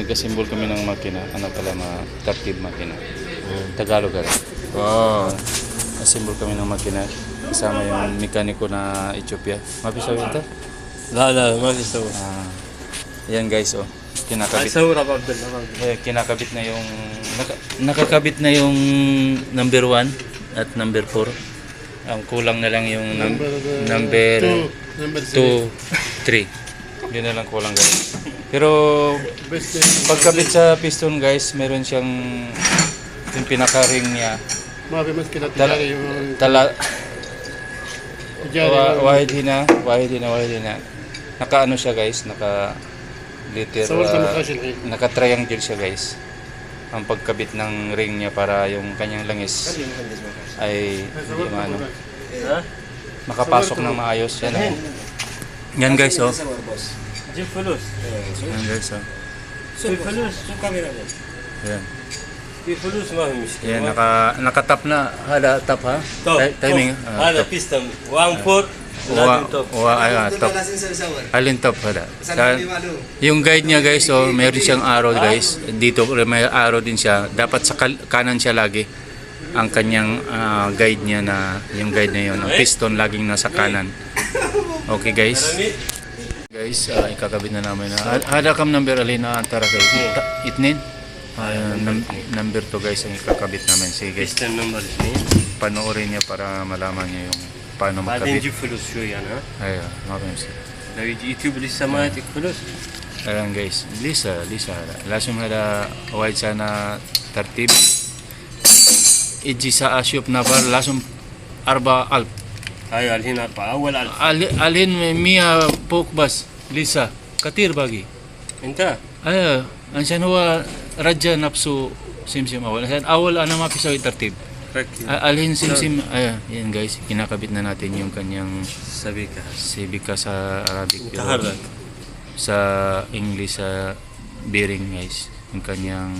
nag-assemble kami ng makina. Ano pala, tertib makina. Tagalog ka. Assemble kami ng makina. Kasama yung mekaniko na Ethiopia. Mapisaw yun ito? لا ما في سوى. Yan guys, oh. Kinakabit. سورة عبد الله. Kinakabit na yung nakakabit na yung number 1 at number 4. Ang kulang na lang yung number 2, 3. Yun na lang kulang guys. Pero pagkabit sa piston guys, meron siyang yung pinaka-ring niya. ما في مشكلة Tala تجاري. wahid hina. Naka ano siya guys, naka liter, صورت مخرج الحين. naka-triangle siya guys. Ang pagkabit ng ring niya para yung kanyang langis ay hindi maano, makapasok ng maayos. Yan, oh. Yan guys, oh. جيب فلوس. Yan guys, oh. في فلوس شو كاميرا؟ Yan. في فلوس ما في مشكلة. Yan, nakatap na. Hada, tap ha? Timing. هذا بيستم 1 4 لازم توب. Top. Alin top hada? Yung guide niya guys, oh, mayroon siyang arrow guys. Dito may arrow din siya. Dapat sa kanan siya lagi. Ang kanyang guide niya na, yung guide na yun. Ang piston laging nasa kanan. Okay guys. Guys, ikakabit na namin. Hada kam number alin na antara guys. Itnin? Number 2 guys ang ikakabit namin. Sige guys, بيستم نمبر 2. panoorin niya para malaman niya yung paano بعدين magkabit. نجيب فلوس شوي انا. Ayan, mapamsi. لو يجي يوتيوب لسه ما يعطيك فلوس. Ayan guys, Lisa. Lazim hada wide sana tertib. Iji sa asyop na par lazim arba alp. ايوه الحين 4 اول 1000. Alin mia pok bas. Lisa, katir bagi. انت Ansan huwa radya napsu simsim awal. Ansan awal ana mapisaw tertib. ركز Alin simsim. Yan guys, kinakabit na natin yung kanyang سبيكة. Civica sa Arabic. تحرك. Sa English sa bearing guys. Yung kanyang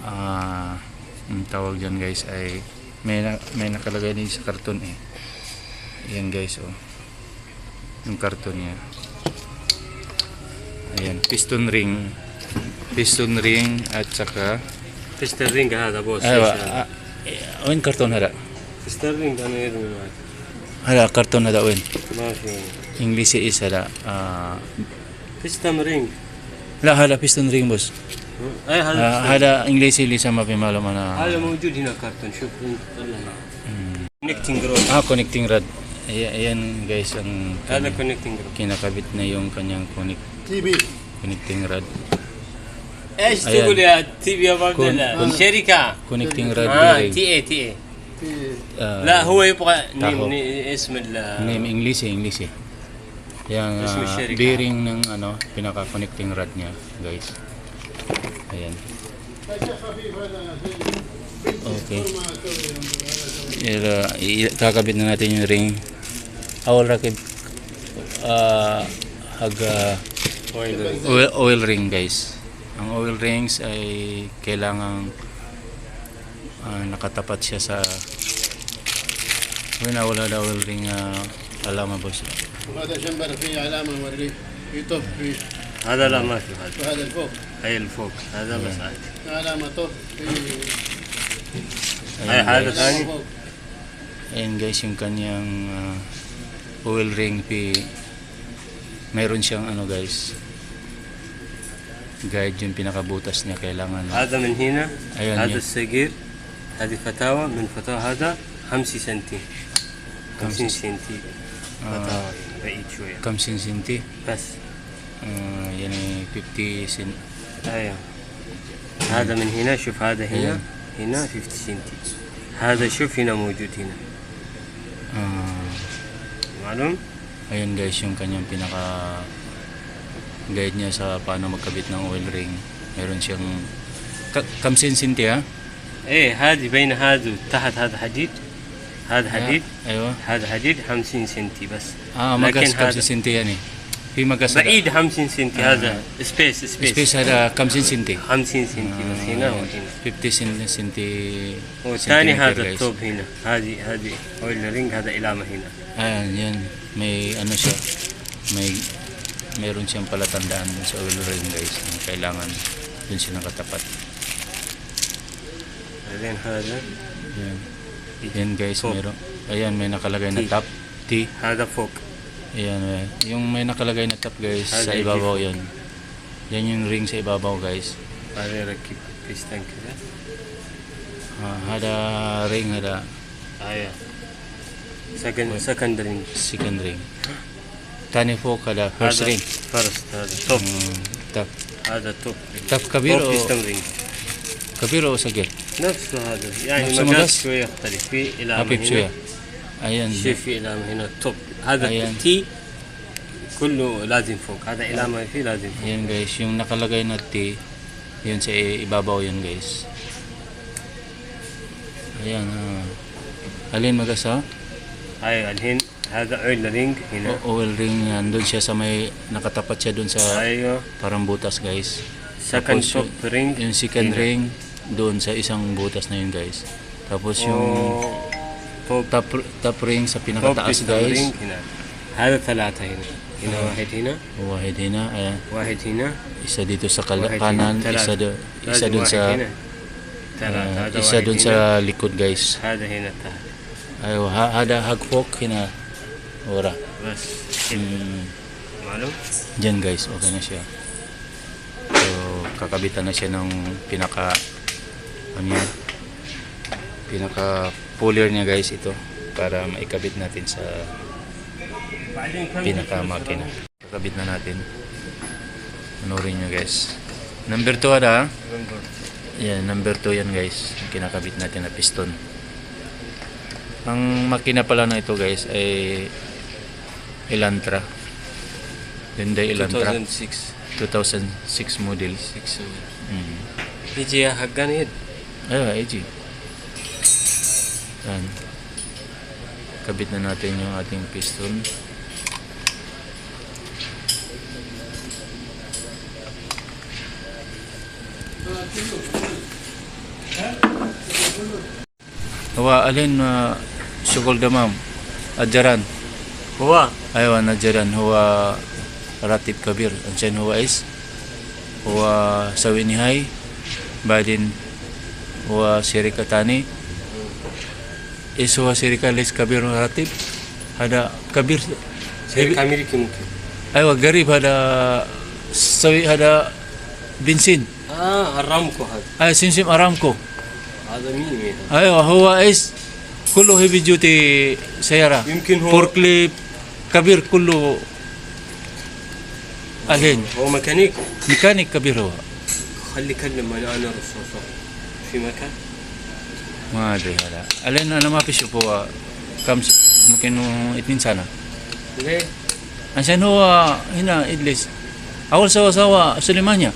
ang tawag dyan guys ay may nakalagay din sa karton eh. Ayan guys, oh. Yung karton niya. Ayan, piston ring at saka تشتري هذا بوس. وين karton hada? تشتري انا يرمي معك. Hada karton hada win. ما في. English is hada. تستمرين. لا hada piston ring boss. اي هذا. Hada English لسه ما في معلومة أنا. هذا موجود هنا كرتون شوف طلع. كونكتنج رود. Connecting rod. Ayan guys ang هذا كونكتنج رود. kinakabit na yung kanyang تي بي. connecting rod. ايش أيان. تقول يا تيبي يا عبد الله؟ شركة. Connecting rod اه bearing. تي اي. لا هو يبغى تاهو. اسم Name English eh. Yung Isang shirika. bearing ng pinaka-connecting rod niya guys. Ayan. Okay. Kakabit na natin yung ring. Awal rakib haga oil ring guys. Ang oil rings ay kailangang nakatapat siya sa wala daw oil ring alama boss. وهذا جنبر فيه علامة وريه يطف فيه. هذا لا ما في هذا. وهذا الفوق هاي الفوق هذا بس عادي. علامة طف فيه. هاي هذا ثاني. فوق. Ayan guys yung kanyang oil ring mayroon siyang guys guide yung pinakabutas niya kailangan هذا من هنا. أيوة هذا نعم. الصغير. هذه فتاوى من فتاوى هذا 5 سنتي. 50 سنتي. فتاوى بعيد شوية. 50 سنتي بس. يعني 50 سنت. ايوه. هذا من هنا شوف هذا هنا. هنا 50 سنتي. هذا شوف هنا موجود هنا. معلوم؟ Ayun guys yung kanyang pinaka guide niya sa paano magkabit ng oil ring. Meron siyang 50 سنتي ha? ايه هذه بين هذا وتحت هذا حديد. هذا حديد. ايوه هذا حديد 50 سنتي بس. magas لكن هذا 50 سنتي يعني في magas بعيد 50 سنتي. هذا سبيس سبيس هذا 50 سنتي 50 سنتي بس هنا وهنا. 50 سنتي والثاني سنتيمتر هذا guys. الطوب هنا. هذه اويل رينج. هذا علامة هنا. Ayan, yan. May ano siya. May meron siyang palatandaan dun sa oil ring guys na kailangan dun siya nakatapat. بعدين هذا Yan. Yan guys, Top. meron. Ayan, may nakalagay na T. top T. هذا فوق. Ayan, yung may nakalagay na top guys sa Ay, ibabaw yan. Yan yung ring sa ibabaw guys. بعدين ركب بيستن كذا. Hada ring, hada آية. second ring. second ring. Tani fok, hada first هذا ring. first هذا توب. Top. هذا توب. Top kabir فوق o بيستن ring. kabir o sagir? نفسه هذا يعني نفسه مجال مقص؟ شوية يختلف في إلامة Hapip هنا. suya. Ayan. شوف في إلامة هنا توب. هذا أيان. تي كله لازم فوق. هذا إلامة فيه لازم فوق. Ayan guys, yung nakalagay na T, yun sa ibabaw yun guys. Ayan. Alin magasa? أيوة الحين هذا oil ring هنا. Oil ring yan. Doon siya sa may nakatapat siya doon sa أيوة parang butas guys. second Tapos top ring. Yung second هنا. ring doon sa isang butas na yun guys. Tapos yung توب top ring sa توب pinakataas بيستن guys. ring هنا. هذا ثلاثة هنا. هنا واحد هنا. Wahid hina. Ayan. واحد هنا. Isa dito sa واحد kanan. هنا. Isa لازم doon واحد sa هنا. ثلاثة. هذا isa واحد doon هنا. sa likod guys. هذا هنا ثلاثة. Ayo, hada hagpok hina. Ora. بس معلوم. Diyan guys, okay na siya. So, kakabitan na siya ng pinaka pinaka puller niya guys ito para maikabit natin sa بعدين كم pinaka makina. Kakabit na natin. Manorin nyo guys. Number 2 ada. Yan, number 2 yan guys. Yung kinakabit natin na piston. Ang makina pala na ito guys ay Elantra. Hyundai Elantra 2006 model. يجي حقان يد. Ayun, AG. Yan. Kabit na natin yung ating piston. Hawa alin syukol damam. Ajaran. هو أيوة نجران هو راتب كبير عشان هو إيش هو سوي نهائي بعدين هو شركة تاني إيش هو شركة ليش كبير راتب هذا كبير شركة أمريكي ممكن. أيوة قريب هذا سوي هذا بنزين أرامكو هذا. أيوة سمسم أرامكو هذا مين؟ أيوة هو إيش كله هيفي جوتي سيارة يمكن هو فوركليب كبير كله الحين هو ميكانيك. ميكانيك كبير هو خلي كلم أنا رصاصة في مكان. ما ادري هذا الحين انا ما بشوف هو كم ممكن 2 سنة ليه؟ عشان هو هنا إدلس اول سوا سوا سليمانيا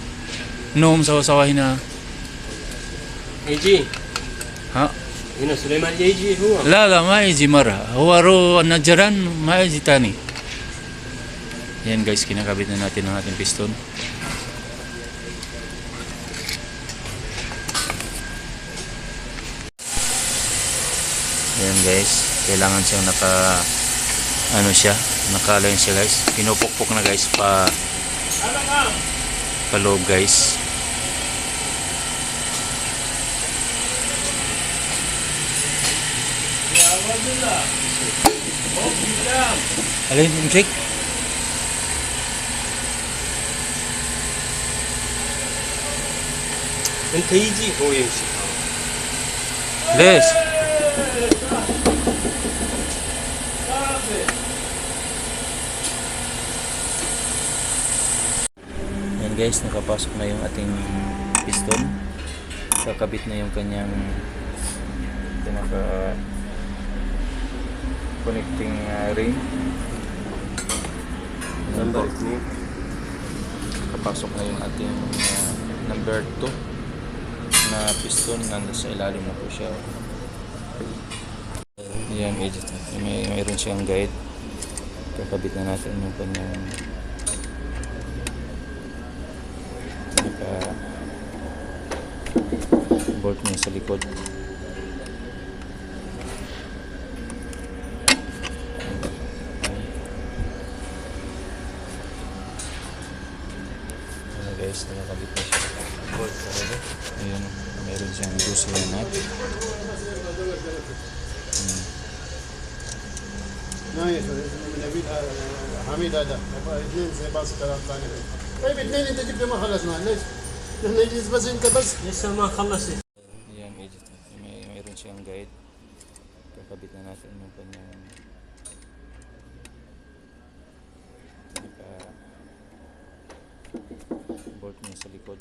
نوم سوا سوا هنا يجي ها هنا سليمان يجي هو. لا ما يجي مرة هو رو نجران ما يجي تاني. Yan guys, kinakabit na natin ang ating piston. Yan guys, kailangan siyang naka-align siya guys. Pinupukpok na guys pa loob guys. Alin, Imsik? أنت يجي هو يمشي. ليش؟ Yan guys, nakapasok na yung ating piston. Kakabit na yung kanyang pinaka connecting ring. نمبر 2. Kapasok na yung ating number 2 na piston. Nandun sa ilalim na po siya. Yan, mayroon siyang guide. Kakabit na natin yung kanyang bolt niya sa likod. guys, nakakabit na siya. Ayan, meron siyang gusto na nut. نايف نبيل حميد هذا اثنين زي باص كلام ثاني. طيب اثنين انت جبت ما خلصنا ليش؟ نحن نجلس بس انت بس لسه ما خلصت. Ayan, edit. Mayroon siyang guide. Kakabit na natin yung kanyang bolt niya sa likod.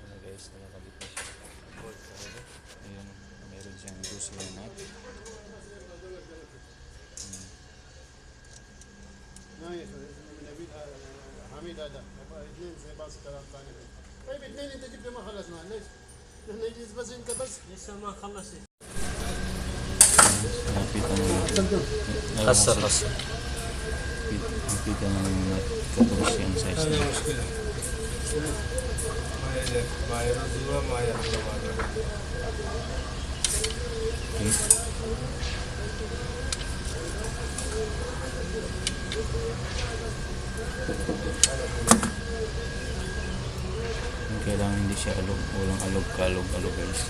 Ayan guys, nakakabit na siya. Ayan, meron siyang gusto na nut. نايف نبيل حميد هذا اثنين زي باص كلام ثاني. طيب اثنين انت جبت ما خلصنا ليش؟ نحن نجلس بس انت بس لسه ما خلصت. Nakita naman. قصر قصر. Nakita naman na katulad siyang size niya. مشكله ما يرد وما يرد. Okay. Kailangan hindi siya alog, walang alog guys.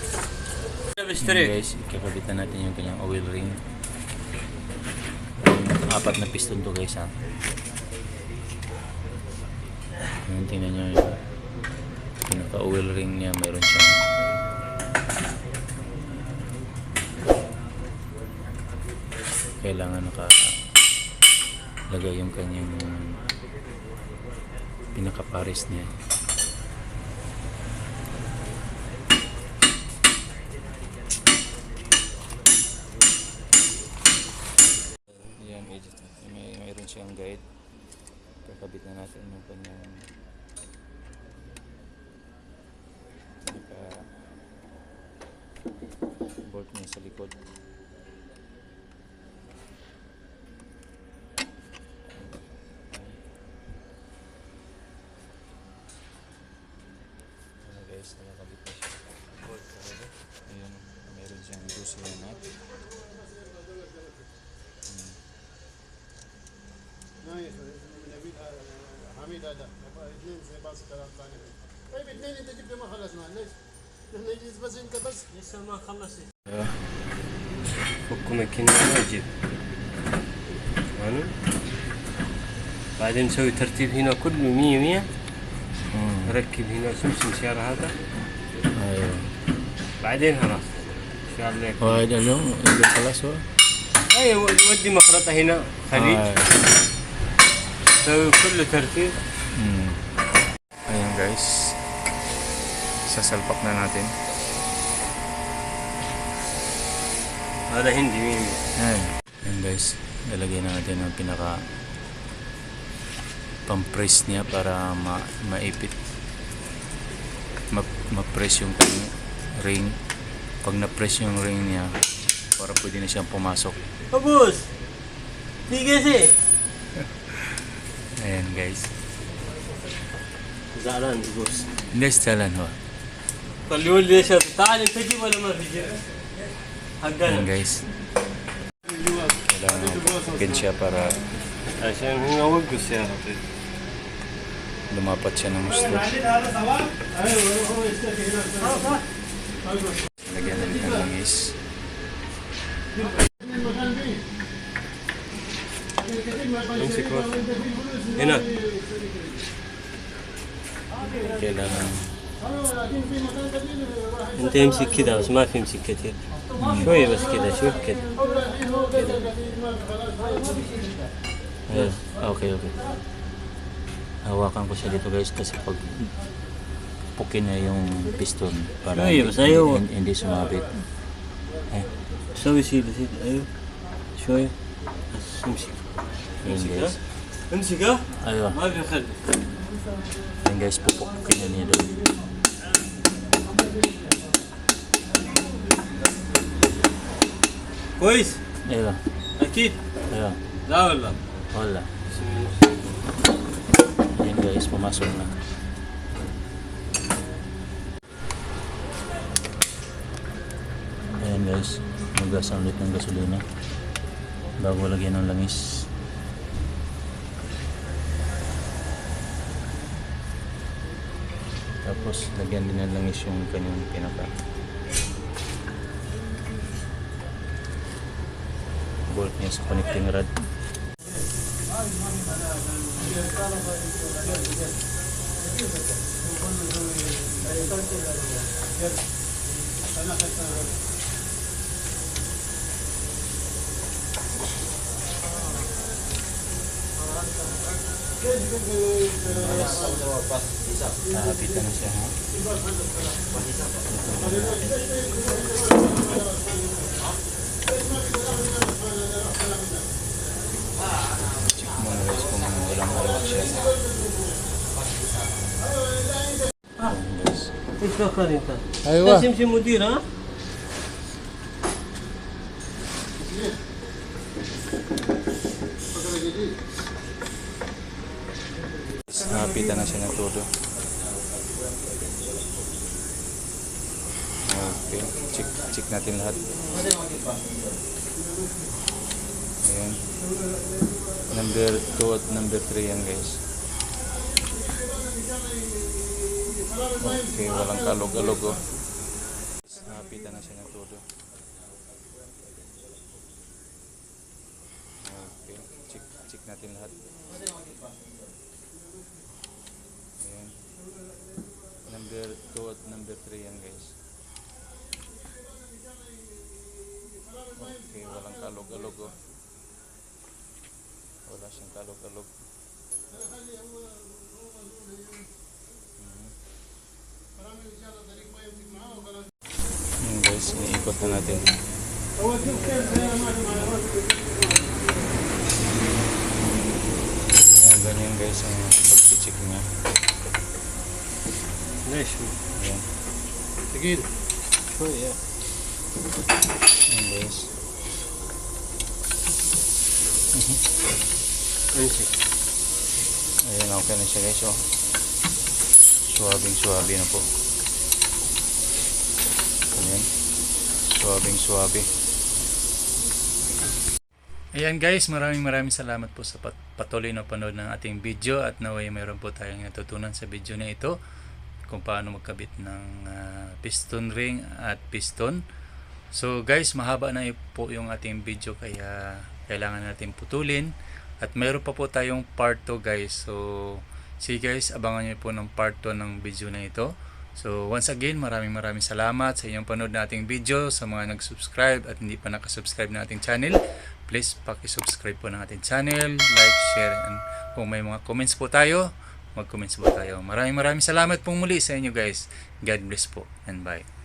Ayan guys, kakabitan natin yung kanyang oil ring. Yung 4 na piston to guys ha. Ayan, tingnan nyo yung pinaka oil ring niya, mayroon siyang kailangan nakalagay yung kanyang pinaka-pares niya. Ayan, edit. Mayroon siyang guide. Kakabit na natin yung kanyang bolt niya sa likod. Guys, nakakabit na siya. Ayan, meron siyang gusto na nut. نايف نبيل حميد هذا اثنين زي باص كلام ثاني. طيب اثنين انت جبت ما خلصنا ليش؟ نحن نجلس بس انت بس لسه ما خلصت. فك مكينة واجب. بعدين نسوي ترتيب هنا كله 100 نركب هنا سمسم سيارة هذا. Ayun. بعدين خلاص ان شاء الله يكون. Oh, ano? Hindi pala so. ايوه ودي مخرطة هنا خليج. نسوي كله ترتيب. Ayan guys. Sasalpak na natin. هذا هندي 100. Ayan guys. Lalagyan na natin ang pinaka pang-press niya para maipit. Ma-press yung ring. Pag na-press yung ring niya, para pwede na siyang pumasok. بوس دي كيسي Ayan guys. زعلان بوس. Hindi jalan ho. قال لي ولدي ايش تعال انت جيب ولا ما في جيب؟ Ayan حقنا guys. Kailangan mapakin siya para عشان هنا وقف السيارة. طيب lumapat siya ng gusto. Lagyan natin ng langis. امسك وقف. هنا Kailangan انت امسك كذا بس ما في امسك كثير. شوية بس كذا شوف كذا. Yes. Okay. Hawakan ko siya dito guys kasi pag pukin na yung piston para Ay, basta ayaw. hindi sumabit. سوي سيدي ايوه شوية بس امسك. Yun guys. امسك ها Ayun. ما في خل. Yun guys, pupukin na niya doon. كويس Ayun. اكيد. Ayun. لا والله. Wala. Yun guys, pumasok na. Ayan Ayan guys, magasan ulit ng gasolina bago lagyan ng langis. Tapos lagyan din ng langis yung kanyang pinaka bolt niya sa connecting rod. Nakapitan na siya, ha? Check mo na guys kung walang alok siya. Ayan guys. ايش فكر انت؟ أيوة. لازم تمشي مدير ها؟ Nakapitan na siya ng todo. Okay, check natin lahat. Ayan. Number 2 at number 3 yan guys. Okay, walang kalog-alog oh. Nakapitan na siya ng todo. Okay, check natin lahat. Ayan. Number 2 at number 3 yan guys. Okay, walang kalog-alog oh. Wala siyang kalog-alog. Ayan guys, iniikot na natin. Ayan, ganyan guys ang pag-check niya. ليش؟ Ayan. ثقيل شوية. Ayan guys. امسك. Ayan, okay na siya guys oh. Suwabing-suwabe na po. Ayan. Suwabing-suwabe. Ayan guys, maraming salamat po sa patuloy na panood ng ating video at naway mayroon po tayong natutunan sa video na ito kung paano magkabit ng piston ring at piston. So guys, mahaba na po yung ating video kaya kailangan natin putulin at mayroon pa po tayong part 2 guys. So see guys, abangan nyo po ng part 2 ng video na ito. So once again, maraming salamat sa inyong panood na ating video. Sa mga nag-subscribe at hindi pa nakasubscribe na ating channel, please paki-subscribe po ng ating channel, like, share, and kung may mga comments po tayo, mag-comments po tayo. Maraming salamat pong muli sa inyo guys. God bless po and bye.